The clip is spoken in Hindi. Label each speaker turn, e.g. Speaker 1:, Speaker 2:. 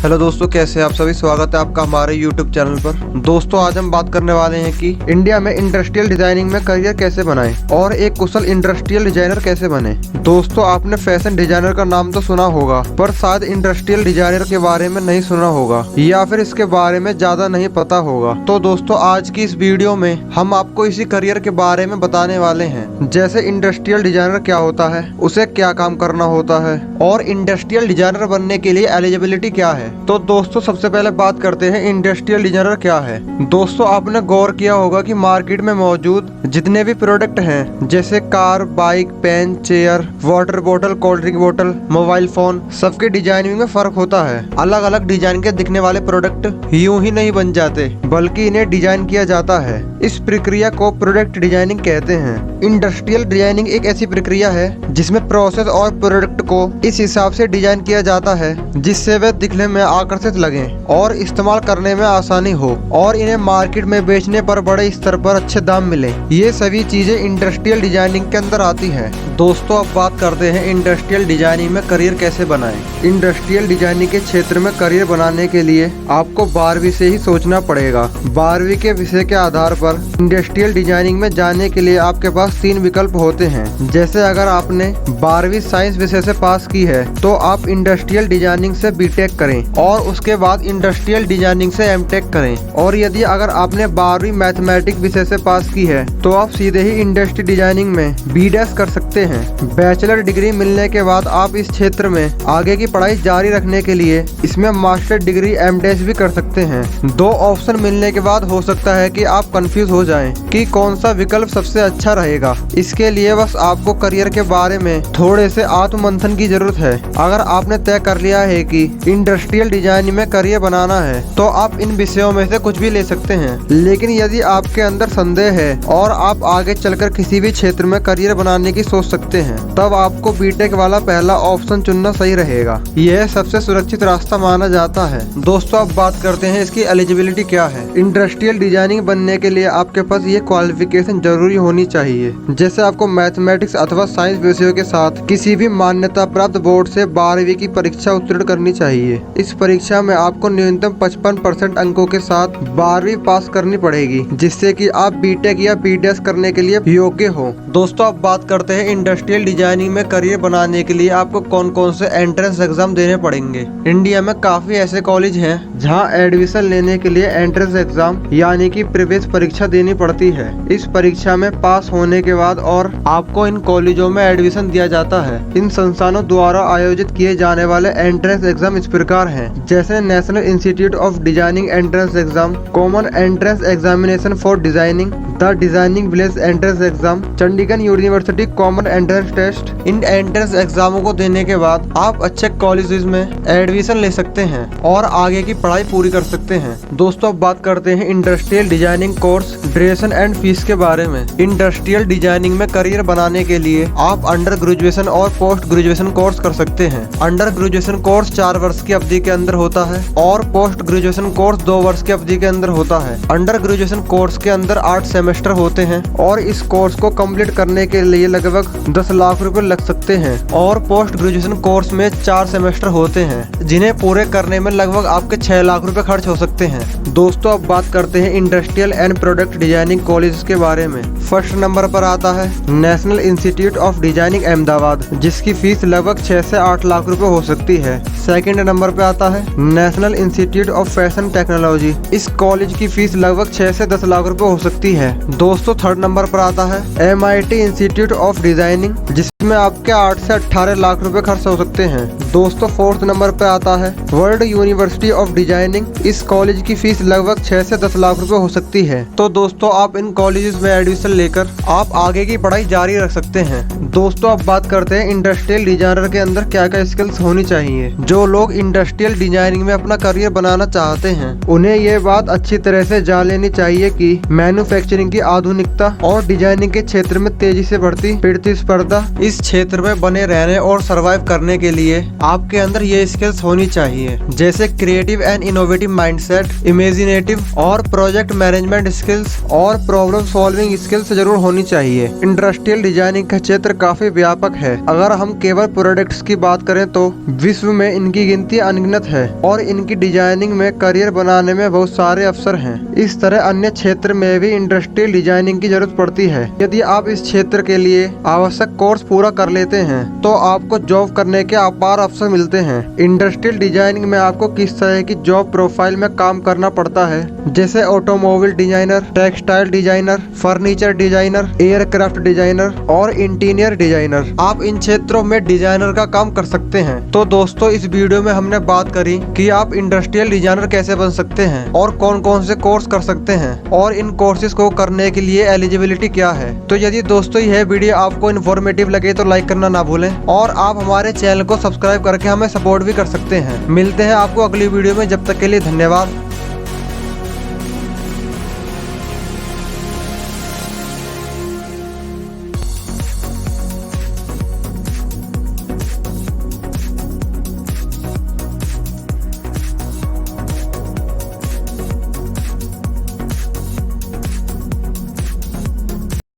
Speaker 1: हेलो दोस्तों, कैसे हैं आप सभी। स्वागत है आपका हमारे यूट्यूब चैनल पर। दोस्तों आज हम बात करने वाले हैं कि इंडिया में इंडस्ट्रियल डिजाइनिंग में करियर कैसे बनाएं और एक कुशल इंडस्ट्रियल डिजाइनर कैसे बने। दोस्तों आपने फैशन डिजाइनर का नाम तो सुना होगा, पर शायद इंडस्ट्रियल डिजाइनर के बारे में नहीं सुना होगा या फिर इसके बारे में ज्यादा नहीं पता होगा। तो दोस्तों आज की इस वीडियो में हम आपको इसी करियर के बारे में बताने वाले हैं, जैसे इंडस्ट्रियल डिजाइनर क्या होता है, उसे क्या काम करना होता है और इंडस्ट्रियल डिजाइनर बनने के लिए एलिजिबिलिटी क्या है। तो दोस्तों सबसे पहले बात करते हैं इंडस्ट्रियल डिजाइनर क्या है। दोस्तों आपने गौर किया होगा कि मार्केट में मौजूद जितने भी प्रोडक्ट हैं, जैसे car, bike, pen, chair, water बोतल, कोल्ड ड्रिंक बोतल, मोबाइल फोन, सबके डिजाइनिंग में फर्क होता है। अलग अलग डिजाइन के दिखने वाले प्रोडक्ट यूं ही नहीं बन जाते, बल्कि इन्हें डिजाइन किया जाता है। इस प्रक्रिया को प्रोडक्ट डिजाइनिंग कहते हैं। इंडस्ट्रियल डिजाइनिंग एक ऐसी प्रक्रिया है जिसमें प्रोसेस और प्रोडक्ट को इस हिसाब से डिजाइन किया जाता है जिससे वे दिखने में आकर्षित लगे और इस्तेमाल करने में आसानी हो और इन्हें मार्केट में बेचने पर बड़े स्तर पर अच्छे दाम मिले। ये सभी चीजें इंडस्ट्रियल डिजाइनिंग के अंदर आती है। दोस्तों अब बात करते हैं इंडस्ट्रियल डिजाइनिंग में करियर कैसे बनाएं। इंडस्ट्रियल डिजाइनिंग के क्षेत्र में करियर बनाने के लिए आपको 12वीं से ही सोचना पड़ेगा। 12वीं के विषय के आधार पर इंडस्ट्रियल डिजाइनिंग में जाने के लिए आपके पास 3 विकल्प होते हैं। जैसे अगर आपने 12वीं साइंस विषय से पास की है तो आप इंडस्ट्रियल डिजाइनिंग से बीटेक करें और उसके बाद इंडस्ट्रियल डिजाइनिंग से एमटेक करें। और यदि अगर आपने 12वीं मैथमेटिक्स विषय से पास की है तो आप सीधे ही इंडस्ट्री डिजाइनिंग में बीडेस कर सकते हैं। बैचलर डिग्री मिलने के बाद आप इस क्षेत्र में आगे की पढ़ाई जारी रखने के लिए इसमें मास्टर डिग्री एमडेस भी कर सकते हैं। 2 ऑप्शन मिलने के बाद हो सकता है कि आप कंफ्यूज हो जाएं कि कौन सा विकल्प सबसे अच्छा रहेगा। इसके लिए बस आपको करियर के बारे में थोड़े से आत्ममंथन की जरूरत है। अगर आपने तय कर लिया है कि इंडस्ट्रियल डिजाइनिंग में करियर बनाना है तो आप इन विषयों में से कुछ भी ले सकते हैं। लेकिन यदि आपके अंदर संदेह है और आप आगे चलकर किसी भी क्षेत्र में करियर बनाने की सोच सकते हैं, तब आपको बीटेक वाला पहला ऑप्शन चुनना सही रहेगा। यह सबसे सुरक्षित रास्ता माना जाता है। दोस्तों अब बात करते हैं इसकी एलिजिबिलिटी क्या है। इंडस्ट्रियल डिजाइनिंग बनने के लिए आपके पास ये क्वालिफिकेशन जरूरी होनी चाहिए, जैसे आपको मैथमेटिक्स अथवा साइंस विषयों के साथ किसी भी मान्यता प्राप्त बोर्ड से 12वीं की परीक्षा उत्तीर्ण करनी चाहिए। इस परीक्षा में आपको न्यूनतम 55% अंकों के साथ 12वीं पास करनी पड़ेगी, जिससे कि आप बीटेक या बीडेस करने के लिए योग्य हो। दोस्तों अब बात करते हैं इंडस्ट्रियल डिजाइनिंग में करियर बनाने के लिए आपको कौन कौन से एंट्रेंस एग्जाम देने पड़ेंगे। इंडिया में काफी ऐसे कॉलेज हैं जहां एडमिशन लेने के लिए एंट्रेंस एग्जाम यानी कि प्रवेश परीक्षा देनी पड़ती है। इस परीक्षा में पास होने के बाद और आपको इन कॉलेजों में एडमिशन दिया जाता है। इन संस्थानों द्वारा आयोजित किए जाने वाले एंट्रेंस एग्जाम इस प्रकार हैं, जैसे national institute of designing entrance exam, common entrance examination for designing, the designing village entrance exam, Chandigarh university common entrance test. इन एंट्रेंस एग्जामों को देने के बाद आप अच्छे कॉलेजेस में एडमिशन ले सकते हैं और आगे की पढ़ाई पूरी कर सकते हैं। दोस्तों अब बात करते हैं industrial designing course, duration and fees के बारे में। इंडस्ट्रियल डिजाइनिंग में करियर बनाने के लिए आप अंडर ग्रेजुएशन और पोस्ट ग्रेजुएशन कोर्स कर सकते हैं। अंडर ग्रेजुएशन कोर्स 4 वर्ष की अवधि के अंदर होता है और पोस्ट ग्रेजुएशन कोर्स 2 वर्ष की अवधि के अंदर होता है। अंडर ग्रेजुएशन कोर्स के अंदर 8 सेमेस्टर होते हैं और इस कोर्स को कंप्लीट करने के लिए लगभग 10 लाख रुपए लग सकते हैं। और पोस्ट ग्रेजुएशन कोर्स में 4 सेमेस्टर होते हैं जिन्हें पूरे करने में लगभग आपके 6 लाख रुपए खर्च हो सकते हैं। दोस्तों अब बात करते हैं industrial and product designing college के बारे में। फर्स्ट नंबर पर आता है national institute of designing Ahmedabad, जिसकी फीस लगभग 6 से 8 लाख रुपए हो सकती है। सेकंड नंबर पे आता है national institute of fashion technology. इस कॉलेज की फीस लगभग 6 से 10 लाख रुपए हो सकती है। दोस्तों थर्ड नंबर पर आता है MIT इंस्टीट्यूट ऑफ डिजाइनिंग, जिसमें आपके 8 से 18 लाख रुपए खर्च हो सकते हैं। दोस्तों फोर्थ नंबर पे आता है वर्ल्ड यूनिवर्सिटी ऑफ डिजाइनिंग। इस कॉलेज की फीस लगभग 6 से 10 लाख रुपए हो सकती है। तो दोस्तों आप इन कॉलेजेस में एडमिशन लेकर आप आगे की पढ़ाई जारी रख सकते हैं। दोस्तों अब बात करते हैं इंडस्ट्रियल डिजाइनर के अंदर क्या क्या स्किल्स होनी चाहिए। जो लोग इंडस्ट्रियल डिजाइनिंग में अपना करियर बनाना चाहते हैं उन्हें ये बात अच्छी तरह से जान लेनी चाहिए कि मैन्युफैक्चरिंग की आधुनिकता और डिजाइनिंग के क्षेत्र में तेजी से बढ़ती प्रतिस्पर्धा इस इस क्षेत्र में बने रहने और सरवाइव करने के लिए आपके अंदर ये स्किल्स होनी चाहिए, जैसे creative and innovative mindset, imaginative और प्रोजेक्ट मैनेजमेंट स्किल्स और प्रॉब्लम सॉल्विंग स्किल्स जरूर होनी चाहिए। इंडस्ट्रियल डिजाइनिंग का क्षेत्र काफी व्यापक है। अगर हम केवल प्रोडक्ट्स की बात करें तो विश्व में इनकी गिनती अनगिनत है और इनकी डिजाइनिंग में करियर बनाने में बहुत सारे अवसर हैं। इस तरह अन्य क्षेत्र में भी इंडस्ट्रियल डिजाइनिंग की जरूरत पड़ती है। यदि आप इस क्षेत्र के लिए आवश्यक कोर्स पूरा कर लेते हैं तो आपको जॉब करने के अपार अवसर मिलते हैं। इंडस्ट्रियल डिजाइनिंग में आपको किस तरह की जॉब प्रोफाइल में काम करना पड़ता है, जैसे automobile designer, textile designer, furniture designer, aircraft designer और इंटीरियर डिजाइनर, आप इन क्षेत्रों में डिजाइनर का काम कर सकते हैं। तो दोस्तों, इस वीडियो में हमने बात करी कि आप इंडस्ट्रियल डिजाइनर कैसे बन सकते हैं और कौन कौन से कोर्स कर सकते हैं और इन कोर्सेज को करने के लिए एलिजिबिलिटी क्या है। तो यदि दोस्तों यह वीडियो आपको इन्फॉर्मेटिव लगे तो लाइक करना ना भूलें और आप हमारे चैनल को सब्सक्राइब करके हमें सपोर्ट भी कर सकते हैं। मिलते हैं आपको अगली वीडियो में, जब तक के लिए धन्यवाद।